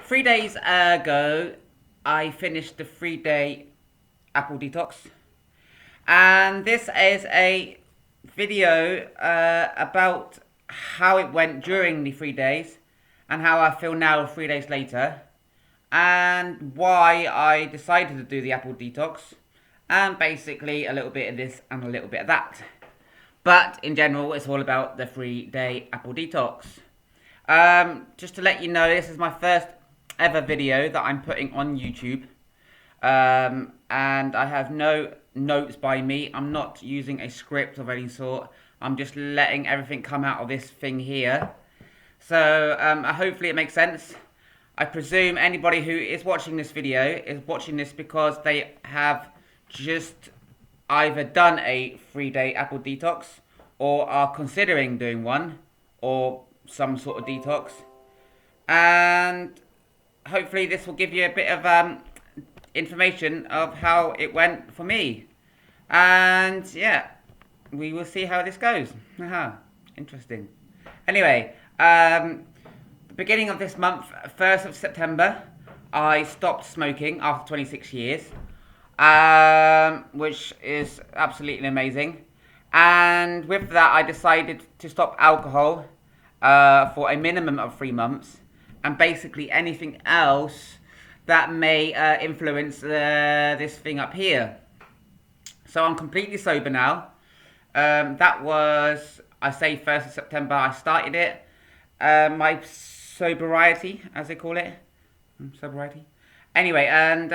3 days ago, I finished the 3-day Apple detox, and this is a video about how it went during the 3 days and how I feel now 3 days later, and why I decided to do the Apple detox, and basically a little bit of this and a little bit of that. But in general, it's all about the 3-day Apple detox. Just to let you know, this is my first ever video that I'm putting on YouTube, and I have no notes by me. I'm not using a script of any sort. I'm just letting everything come out of this thing here. So hopefully it makes sense. I presume anybody who is watching this video is watching this because they have just either done a 3-day Apple detox or are considering doing one or some sort of detox, and hopefully this will give you a bit of information of how it went for me, and yeah, we will see how this goes. Interesting. Anyway, the beginning of this month, 1st of September, I stopped smoking after 26 years, which is absolutely amazing. And with that, I decided to stop alcohol for a minimum of 3 months, and basically anything else that may influence this thing up here. So I'm completely sober now. That was, I say 1st of September I started it. My sobriety, as they call it. Sobriety. Anyway, and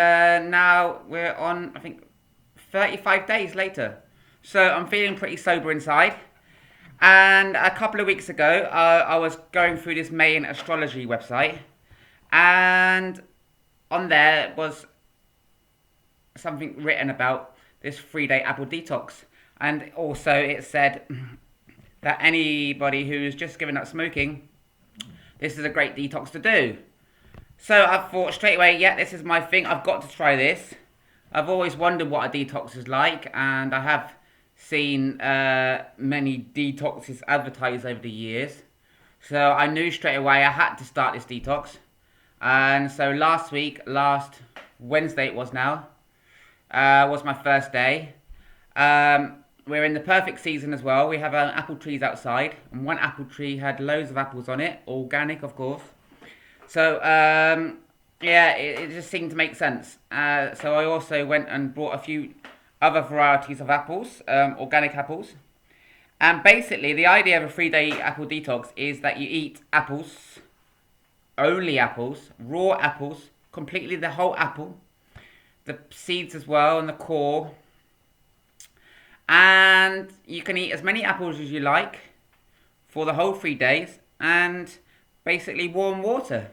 now we're on, I think, 35 days later. So I'm feeling pretty sober inside. And a couple of weeks ago, I was going through this main astrology website, and on there was something written about this 3-day Apple detox. And also it said that anybody who's just given up smoking, this is a great detox to do. So I thought straight away, yeah, this is my thing. I've got to try this. I've always wondered what a detox is like, and I have seen many detoxes advertised over the years. So I knew straight away I had to start this detox. And so last Wednesday it was now, was my first day. We're in the perfect season as well. We have apple trees outside, and one apple tree had loads of apples on it, organic of course. So yeah, it just seemed to make sense. So I also went and bought a few other varieties of apples, organic apples. And basically the idea of a 3-day apple detox is that you eat apples, only apples, raw apples, completely the whole apple, the seeds as well and the core. And you can eat as many apples as you like for the whole 3 days, and basically warm water.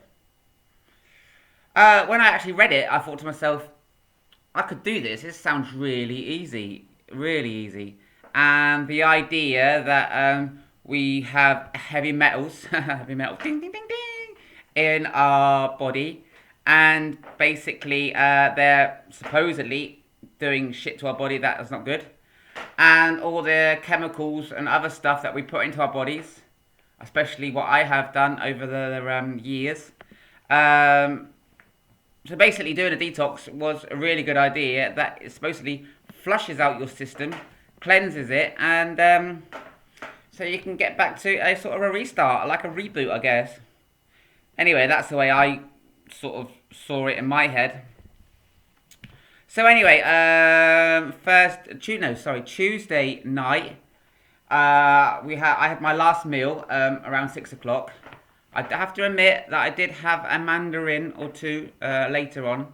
When I actually read it, I thought to myself, I could do this. This sounds really easy, really easy. And the idea that we have heavy metals, heavy metal, ding, ding, ding, ding, in our body, and basically they're supposedly doing shit to our body that is not good, and all the chemicals and other stuff that we put into our bodies, especially what I have done over the years. So basically doing a detox was a really good idea that it supposedly flushes out your system, cleanses it, and so you can get back to a sort of a restart, like a reboot, I guess. Anyway, that's the way I sort of saw it in my head. So anyway, Tuesday night, I had my last meal around 6 o'clock. I have to admit that I did have a mandarin or two later on,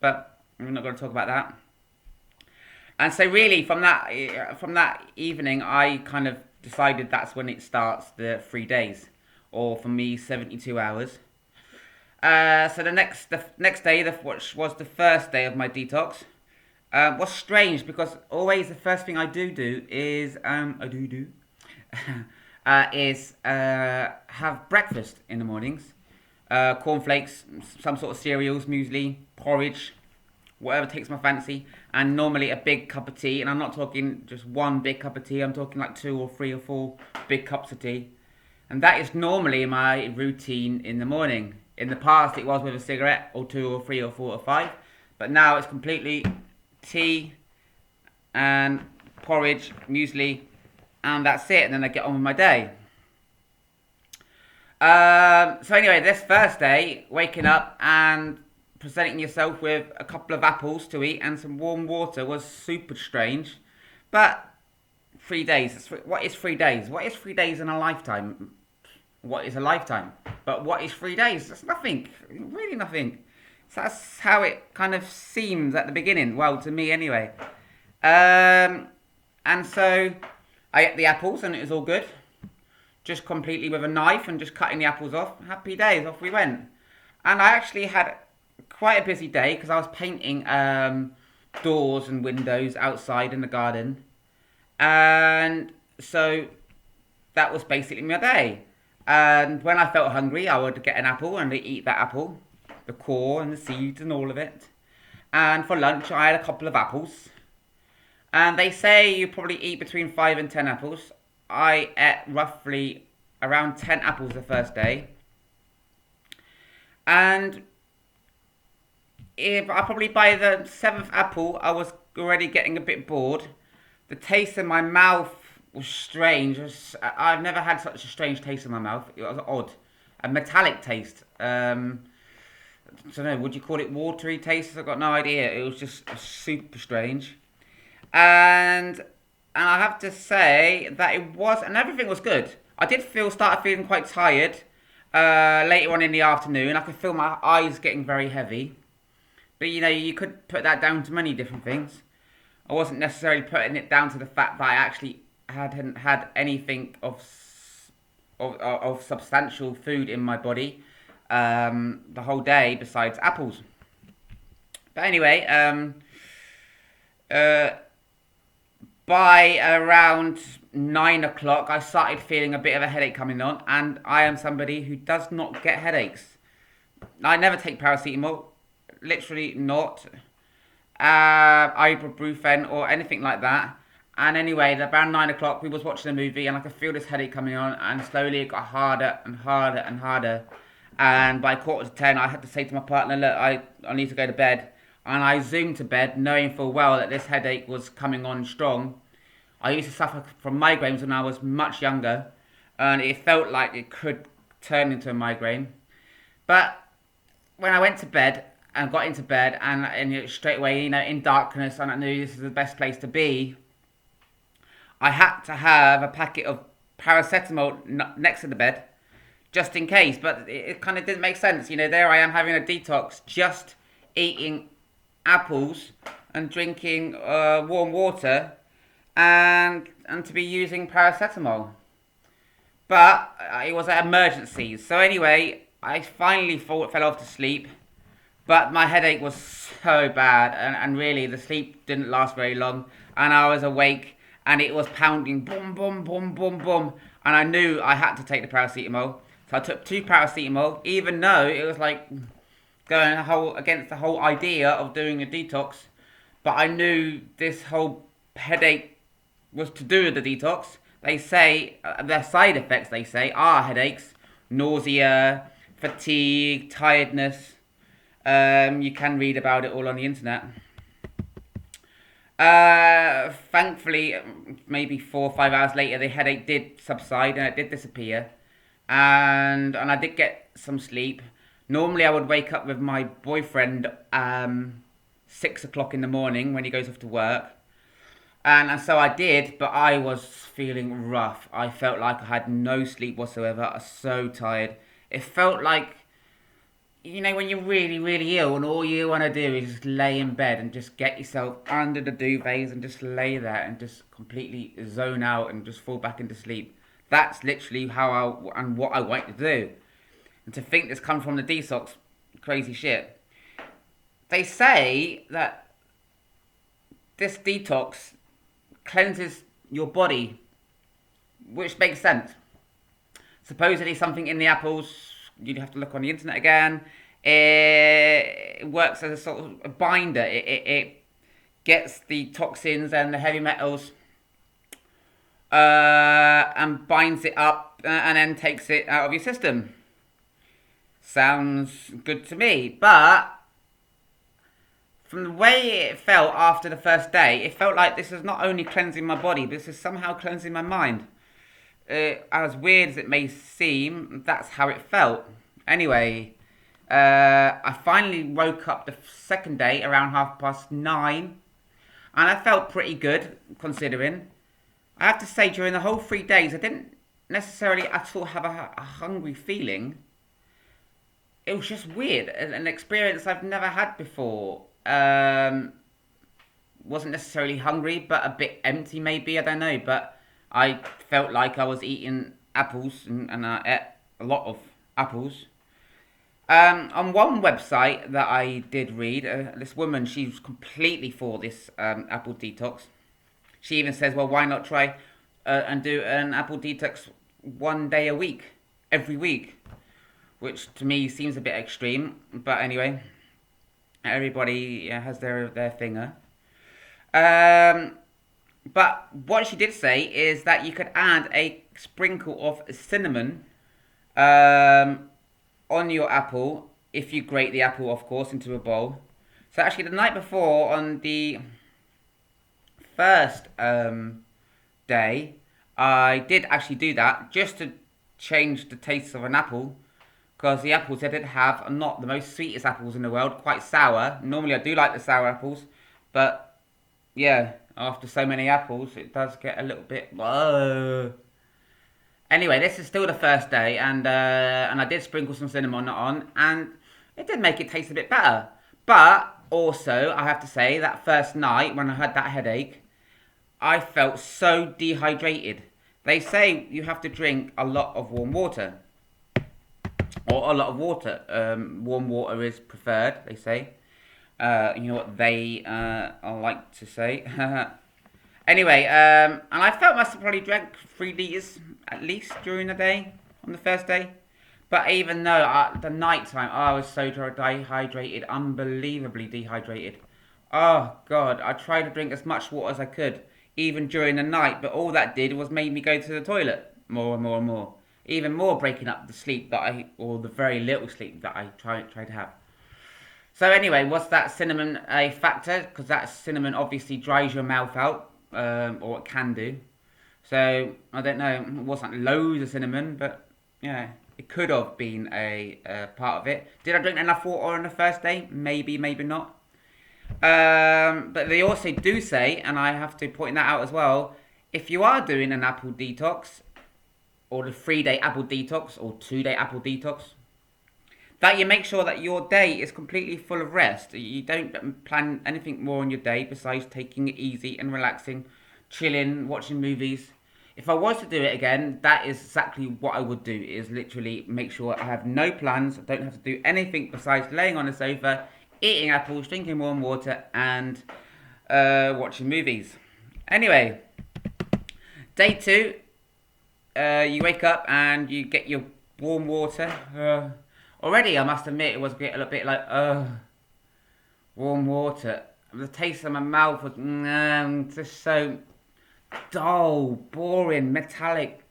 but we're not going to talk about that. And so really from that evening, I kind of decided that's when it starts, the 3 days, or for me 72 hours. So the next day, which was the first day of my detox, was strange because always the first thing I do is have breakfast in the mornings. Cornflakes, some sort of cereals, muesli, porridge, whatever takes my fancy, and normally a big cup of tea. And I'm not talking just one big cup of tea, I'm talking like 2 or 3 or 4 big cups of tea. And that is normally my routine in the morning. In the past, it was with a cigarette or two or three or four or five, but now it's completely tea and porridge, muesli, and that's it. And then I get on with my day. So anyway, this first day, waking up and presenting yourself with a couple of apples to eat and some warm water was super strange. But 3 days, what is 3 days? What is 3 days in a lifetime? What is a lifetime? But what is 3 days? That's nothing, really nothing. So that's how it kind of seems at the beginning. Well, to me anyway. And so I ate the apples and it was all good. Just completely with a knife and just cutting the apples off. Happy days, off we went. And I actually had quite a busy day because I was painting doors and windows outside in the garden. And so that was basically my day. And when I felt hungry, I would get an apple and eat that apple. The core and the seeds and all of it. And for lunch, I had a couple of apples. And they say you probably eat between 5 and 10 apples. I ate roughly around 10 apples the first day. And I probably by the 7th apple, I was already getting a bit bored. The taste in my mouth was strange. I've never had such a strange taste in my mouth. It was odd. A metallic taste. I don't know, would you call it watery taste? I've got no idea. It was just super strange. And I have to say that it was, and everything was good. I did started feeling quite tired later on in the afternoon. I could feel my eyes getting very heavy. But you know, you could put that down to many different things. I wasn't necessarily putting it down to the fact that I actually hadn't had anything of substantial food in my body the whole day besides apples. But anyway, by around 9 o'clock, I started feeling a bit of a headache coming on, and I am somebody who does not get headaches. I never take paracetamol, literally not. Ibuprofen or anything like that. And anyway, around 9 o'clock, we was watching a movie, and I could feel this headache coming on, and slowly it got harder and harder and harder. And by 9:45, I had to say to my partner, look, I need to go to bed. And I zoomed to bed, knowing full well that this headache was coming on strong. I used to suffer from migraines when I was much younger, and it felt like it could turn into a migraine. But when I went to bed and got into bed, and straight away, you know, in darkness, and I knew this is the best place to be, I had to have a packet of paracetamol next to the bed, just in case. But it kind of didn't make sense. You know, there I am having a detox, just eating apples and drinking warm water, and to be using paracetamol. But it was an emergency. So anyway, I finally fell off to sleep. But my headache was so bad, and really the sleep didn't last very long. And I was awake, and it was pounding, boom, boom, boom, boom, boom. And I knew I had to take the paracetamol. So I took 2 paracetamol, even though it was like going against the whole idea of doing a detox. But I knew this whole headache was to do with the detox. They say, their side effects, they say, are headaches, nausea, fatigue, tiredness. You can read about it all on the internet. Thankfully, maybe 4 or 5 hours later, the headache did subside and it did disappear. And I did get some sleep. Normally, I would wake up with my boyfriend 6 o'clock in the morning when he goes off to work. And so I did, but I was feeling rough. I felt like I had no sleep whatsoever. I was so tired. It felt like, you know, when you're really, really ill and all you want to do is just lay in bed and just get yourself under the duvets and just lay there and just completely zone out and just fall back into sleep. That's literally how and what I want to do. And to think this comes from the detox, crazy shit. They say that this detox cleanses your body, which makes sense. Supposedly something in the apples, you'd have to look on the internet again. It works as a sort of a binder. It gets the toxins and the heavy metals and binds it up and then takes it out of your system. Sounds good to me. But from the way it felt after the first day, it felt like this is not only cleansing my body, but this is somehow cleansing my mind. As weird as it may seem, that's how it felt. Anyway, I finally woke up the second day around 9:30, and I felt pretty good considering. I have to say, during the whole 3 days, I didn't necessarily at all have a hungry feeling. It was just weird, an experience I've never had before. Wasn't necessarily hungry, but a bit empty maybe, I don't know. But I felt like I was eating apples, and I ate a lot of apples. On one website that I did read, this woman, she was completely for this apple detox. She even says, well, why not try and do an apple detox 1 day a week, every week? Which to me seems a bit extreme. But anyway, everybody has their finger. But what she did say is that you could add a sprinkle of cinnamon on your apple, if you grate the apple, of course, into a bowl. So actually, the night before, on the first day, I did actually do that just to change the taste of an apple, because the apples I did have are not the most sweetest apples in the world, quite sour. Normally I do like the sour apples, but yeah, after so many apples, it does get a little bit. Whoa. Anyway, this is still the first day, and I did sprinkle some cinnamon on, and it did make it taste a bit better. But also, I have to say that first night when I had that headache, I felt so dehydrated. They say you have to drink a lot of warm water, or a lot of water. Warm water is preferred, they say. You know what they like to say. Anyway, and I felt must have probably drank 3 liters at least during the day, on the first day. But even though the night time, I was so dehydrated, unbelievably dehydrated. Oh God, I tried to drink as much water as I could, even during the night, but all that did was make me go to the toilet more and more and more. Even more breaking up the sleep or the very little sleep that I try to have. So anyway, was that cinnamon a factor? Because that cinnamon obviously dries your mouth out, or it can do. So I don't know. It wasn't loads of cinnamon, but yeah, it could have been a part of it. Did I drink enough water on the first day? Maybe, maybe not. But they also do say, and I have to point that out as well, if you are doing an apple detox, or the 3 day apple detox, or 2 day apple detox, that you make sure that your day is completely full of rest. You don't plan anything more on your day besides taking it easy and relaxing, chilling, watching movies. If I was to do it again, that is exactly what I would do, is literally make sure I have no plans, I don't have to do anything besides laying on the sofa, eating apples, drinking warm water, and watching movies. Anyway, day 2, you wake up and you get your warm water. Already, I must admit, it was a little bit like, warm water. The taste in my mouth was just so dull, boring, metallic.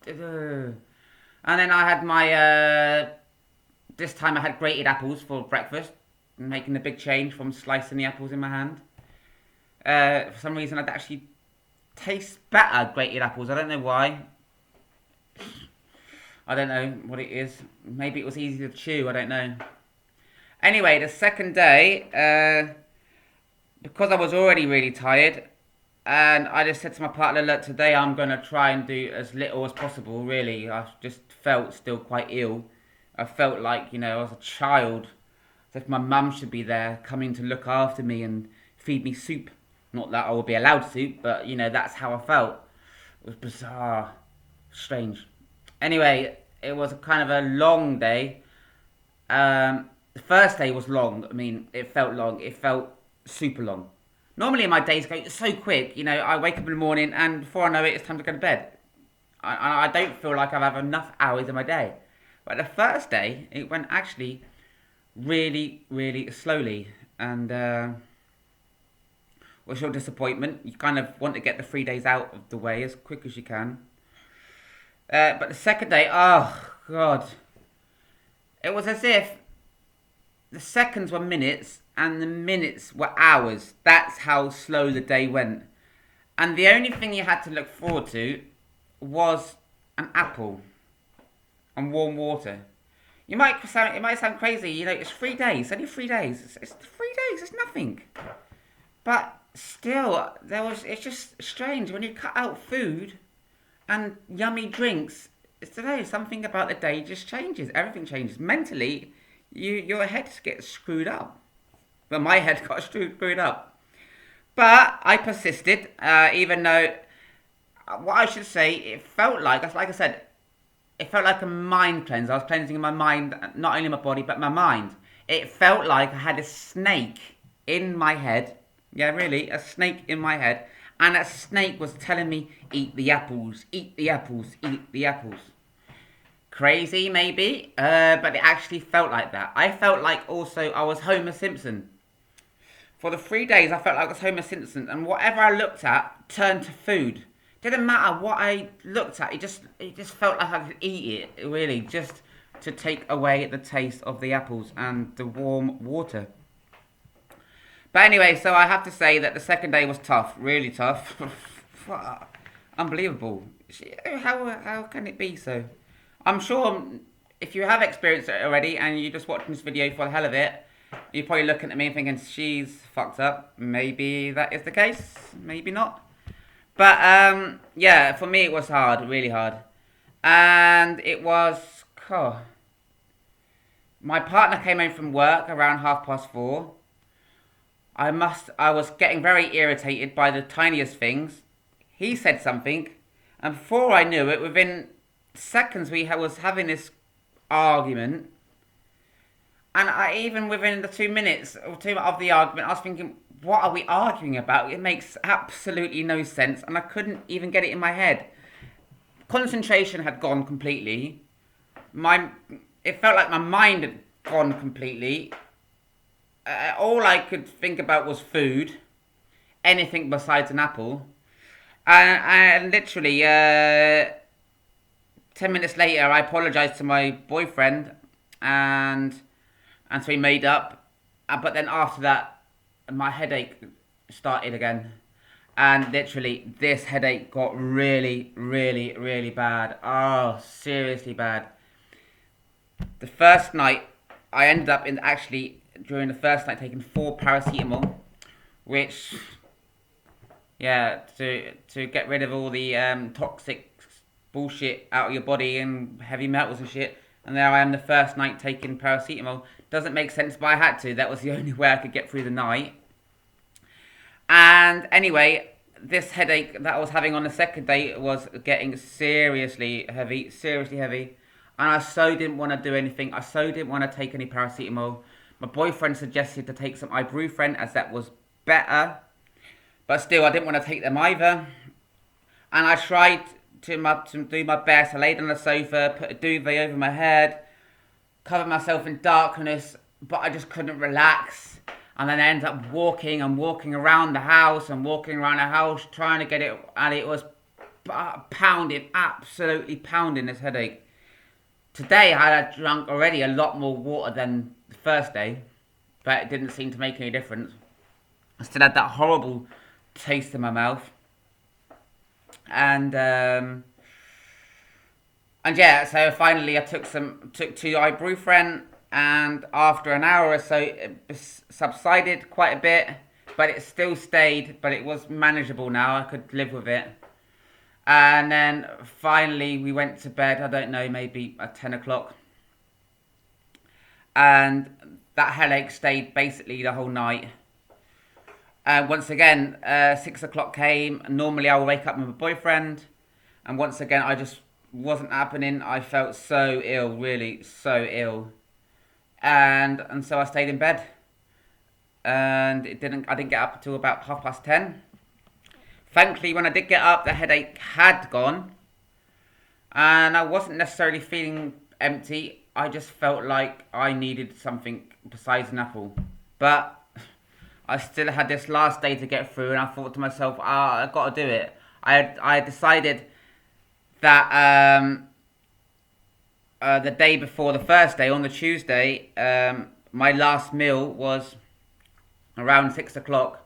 And then I had my, this time I had grated apples for breakfast, making a big change from slicing the apples in my hand. For some reason, it actually tastes better, grated apples. I don't know why. I don't know what it is. Maybe it was easy to chew. I don't know. Anyway, the second day, because I was already really tired, and I just said to my partner, look, today I'm going to try and do as little as possible, really. I just felt still quite ill. I felt like, I was a child. As if my mum should be there, coming to look after me and feed me soup. Not that I would be allowed soup, but, that's how I felt. It was bizarre. Strange. Anyway, it was kind of a long day. The first day was long. I mean, it felt long. It felt super long. Normally my days go so quick. I wake up in the morning and before I know it, it's time to go to bed. I don't feel like I've had enough hours in my day. But the first day, it went actually really, really slowly. And what's your disappointment? You kind of want to get the 3 days out of the way as quick as you can. But the second day, oh God, It was as if the seconds were minutes and the minutes were hours. That's how slow the day went. And the only thing you had to look forward to was an apple and warm water. It might sound crazy, you know, it's 3 days, only 3 days. It's 3 days, it's nothing. But still, it's just strange when you cut out food and yummy drinks. It's today, something about the day just changes. Everything changes. Mentally, your head gets screwed up. Well, my head got screwed up. But I persisted, even though, what I should say, it felt like I said, it felt like a mind cleanse. I was cleansing my mind, not only my body, but my mind. It felt like I had a snake in my head. Yeah, really, a snake in my head. And that snake was telling me, eat the apples, eat the apples, eat the apples. Crazy, maybe, but it actually felt like that. I felt like also I was Homer Simpson. For the 3 days, I felt like I was Homer Simpson, and whatever I looked at turned to food. Didn't matter what I looked at, it just felt like I could eat it, really, just to take away the taste of the apples and the warm water. But anyway, so I have to say that the second day was tough, really tough. Unbelievable. How can it be so? I'm sure if you have experienced it already and you're just watching this video for the hell of it, you're probably looking at me and thinking, she's fucked up. Maybe that is the case, maybe not. But yeah, for me it was hard, really hard. And it was, my partner came home from work around 4:30. I was getting very irritated by the tiniest things. He said something, and before I knew it, within seconds was having this argument. And even within the 2 minutes or two of the argument, I was thinking, what are we arguing about? It makes absolutely no sense, and I couldn't even get it in my head. Concentration had gone completely. It felt like my mind had gone completely. All I could think about was food, anything besides an apple. And literally, 10 minutes later, I apologised to my boyfriend, and so we made up. But then after that, my headache started again. And literally, this headache got really, really, really bad. Oh, seriously bad. The first night, I ended up during the first night, taking 4 paracetamol, which, yeah, to get rid of all the toxic bullshit out of your body and heavy metals and shit. And there I am the first night taking paracetamol. Doesn't make sense, but I had to. That was the only way I could get through the night. And anyway, this headache that I was having on the second day was getting seriously heavy. And I so didn't want to do anything. I so didn't want to take any paracetamol. My boyfriend suggested to take some ibuprofen as that was better. But still, I didn't want to take them either. And I tried to do my best. I laid on the sofa, put a duvet over my head, covered myself in darkness, but I just couldn't relax. And then I ended up walking around the house trying to get it, and it was absolutely pounding this headache. Today I had drunk already a lot more water than the first day, but it didn't seem to make any difference. I still had that horrible taste in my mouth. And yeah, so finally I took 2 ibuprofen, and after an hour or so it subsided quite a bit, but it still stayed, but it was manageable now. I could live with it. And then finally we went to bed, I don't know, maybe at 10 o'clock. And that headache stayed basically the whole night. Once again, 6 o'clock came. Normally I would wake up with my boyfriend. And once again, I just wasn't happening. I felt so ill, really so ill. And so I stayed in bed. And I didn't get up until about 10:30. Thankfully, when I did get up, the headache had gone. And I wasn't necessarily feeling empty. I just felt like I needed something besides an apple. But I still had this last day to get through, and I thought to myself, I've got to do it. I decided that the day before the first day, on the Tuesday, my last meal was around 6 o'clock.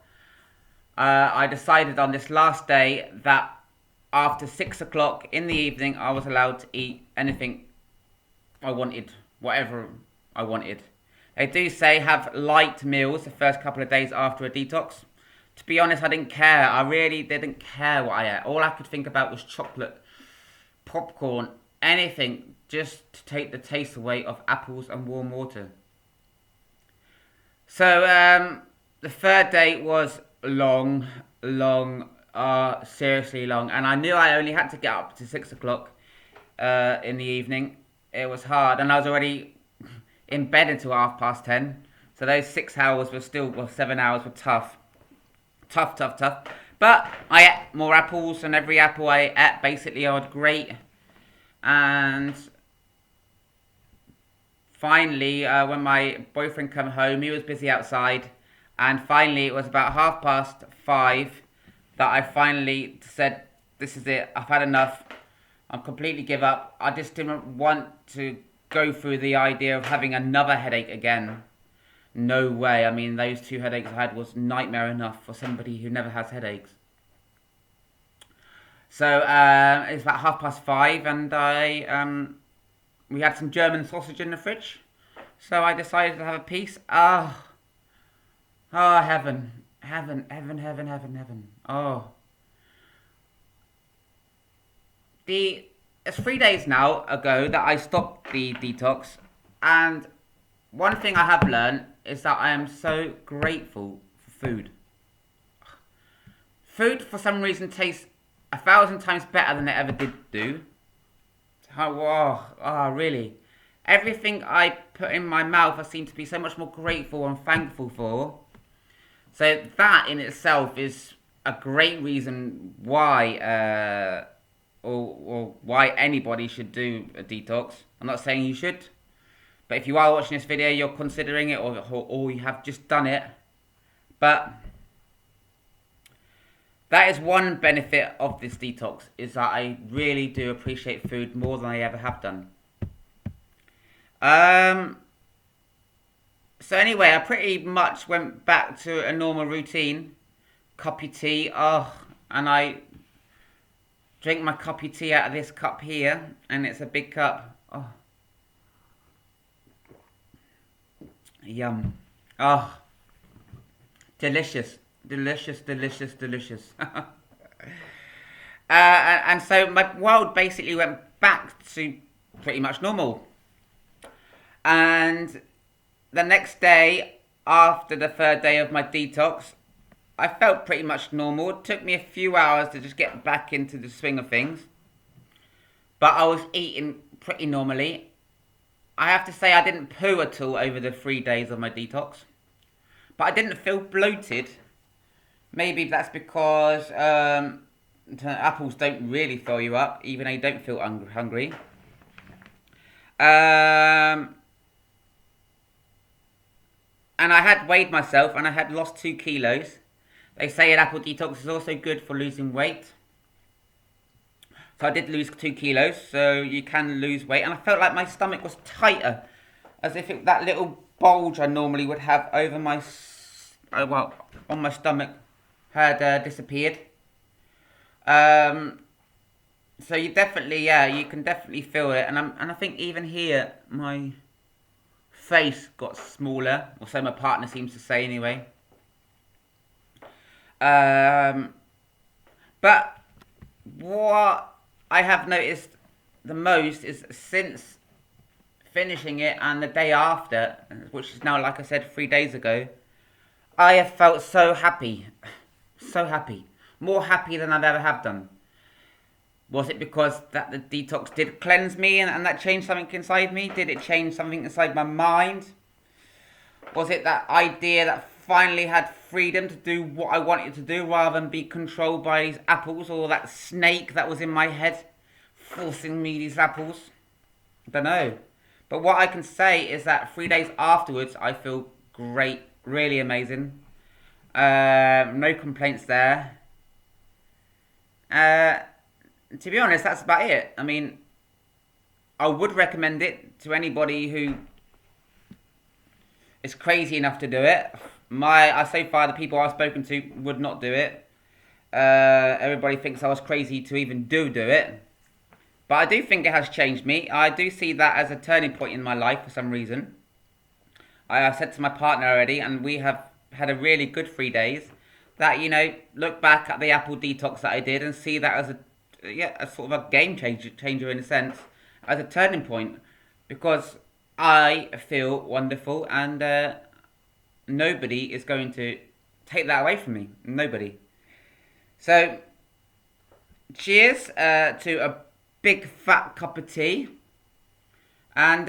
I decided on this last day that after 6 o'clock in the evening, I was allowed to eat anything I wanted, whatever I wanted. They do say have light meals the first couple of days after a detox. To be honest, I didn't care. I really didn't care what I ate. All I could think about was chocolate, popcorn, anything just to take the taste away of apples and warm water. So the third day was long, long, seriously long, and I knew I only had to get up to 6 o'clock in the evening. It was hard, and I was already in bed until 10:30. So those 6 hours were still, well, 7 hours were tough. Tough, tough, tough. But I ate more apples, and every apple I ate basically I would grate. And finally, when my boyfriend came home, he was busy outside. And finally, it was about 5:30 that I finally said, this is it, I've had enough. I'm completely give up. I just didn't want to go through the idea of having another headache again. No way. I mean, those 2 headaches I had was nightmare enough for somebody who never has headaches. So it's about 5:30, and we had some German sausage in the fridge. So I decided to have a piece. Heaven, heaven, heaven, heaven, heaven, heaven. It's 3 days now ago that I stopped the detox, and one thing I have learned is that I am so grateful for food. Food, for some reason, tastes 1,000 times better than it ever did do. Really. Everything I put in my mouth, I seem to be so much more grateful and thankful for. So that in itself is a great reason why, or why anybody should do a detox. I'm not saying you should, but if you are watching this video, you're considering it, or you have just done it. But that is one benefit of this detox, is that I really do appreciate food more than I ever have done. So anyway, I pretty much went back to a normal routine. Cup of tea, and I drink my cup of tea out of this cup here, and it's a big cup. Yum. Delicious, delicious, delicious, delicious. And so my world basically went back to pretty much normal. And the next day, after the third day of my detox, I felt pretty much normal. It took me a few hours to just get back into the swing of things. But I was eating pretty normally. I have to say I didn't poo at all over the 3 days of my detox. But I didn't feel bloated. Maybe that's because apples don't really fill you up, even though you don't feel hungry. And I had weighed myself, and I had lost 2 kilos. They say an apple detox is also good for losing weight. So I did lose 2 kilos, so you can lose weight. And I felt like my stomach was tighter, as if that little bulge I normally would have over my, on my stomach had disappeared. So you definitely, you can definitely feel it. And I think even here, my face got smaller, or so my partner seems to say anyway. But what I have noticed the most is since finishing it and the day after, which is now, like I said, 3 days ago, I have felt so happy. So happy. More happy than I've ever have done. Was it because that the detox did cleanse me and that changed something inside me? Did it change something inside my mind? Was it that idea that finally had freedom to do what I wanted to do rather than be controlled by these apples, or that snake that was in my head forcing me these apples? I don't know. But what I can say is that 3 days afterwards, I feel great, really amazing. No complaints there. To be honest, that's about it. I mean, I would recommend it to anybody who is crazy enough to do it. So far, the people I've spoken to would not do it. Everybody thinks I was crazy to even do it. But I do think it has changed me. I do see that as a turning point in my life for some reason. I have said to my partner already, and we have had a really good 3 days, that, look back at the Apple detox that I did and see that as a sort of a game changer in a sense, as a turning point. Because I feel wonderful, and nobody is going to take that away from me. Nobody. So, cheers to a big fat cup of tea. And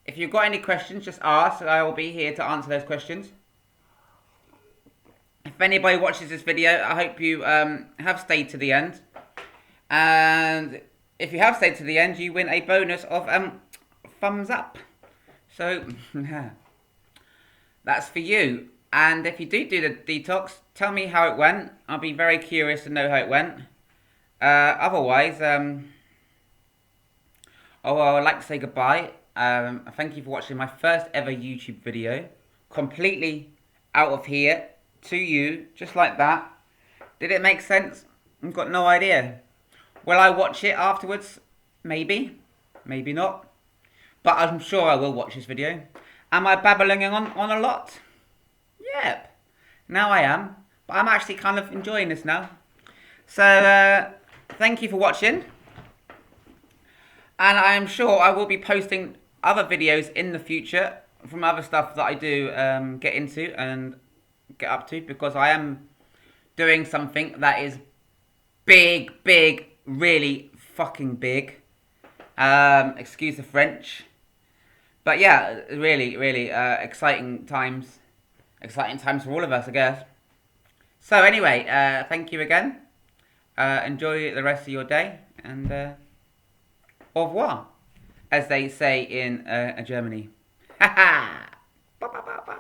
if you've got any questions, just ask. I will be here to answer those questions. If anybody watches this video, I hope you have stayed to the end. And if you have stayed to the end, you win a bonus of thumbs up. So, that's for you. And if you do the detox, tell me how it went. I'll be very curious to know how it went. Otherwise, I would like to say goodbye. Thank you for watching my first ever YouTube video. Completely out of here to you, just like that. Did it make sense? I've got no idea. Will I watch it afterwards? Maybe. Maybe not. But I'm sure I will watch this video. Am I babbling on a lot? Yep. Now I am. But I'm actually kind of enjoying this now. So, thank you for watching. And I am sure I will be posting other videos in the future from other stuff that I do get into and get up to. Because I am doing something that is big, really fucking big. Excuse the French. But yeah, really exciting times. Exciting times for all of us, I guess. So anyway, thank you again. Enjoy the rest of your day. And au revoir, as they say in Germany. Ha ha!